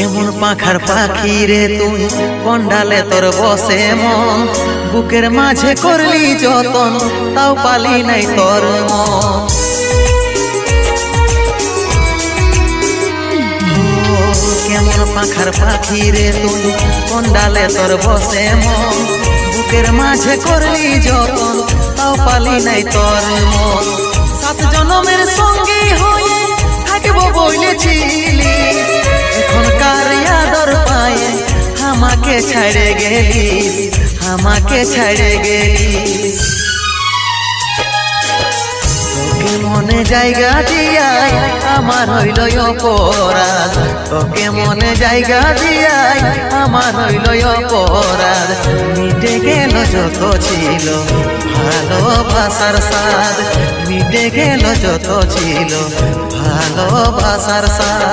কেমন পাখার পাখি রে তুই কোন ডালে তোর বসে মন, বুকের মাঝে করলি যতন তাও পালি নাই তোর মন। কেমন পাখার পাখি রে তুই কোন ডালে তোর বসে মন, বুকের মাঝে করলি যতন তাও পালি নাই তোর মন। 7 জনমের সঙ্গী হয়ে থাকবো বলেছিলি, এখনকার আদর পায়ে আমাকে ছাড়ে গেলিস, আমাকে ছাড়ে গেলিস। তোকে মনে জায়গা দিয়াই আমার হইল অপরাধ, তোকে মনে জায়গা দিয়াই আমার হইল অপরাধ। মিটে গেল যত ছিল ভালোবাসার স্বাদ, মিটে গেল যত ছিল ভালোবাসার স্বাদ।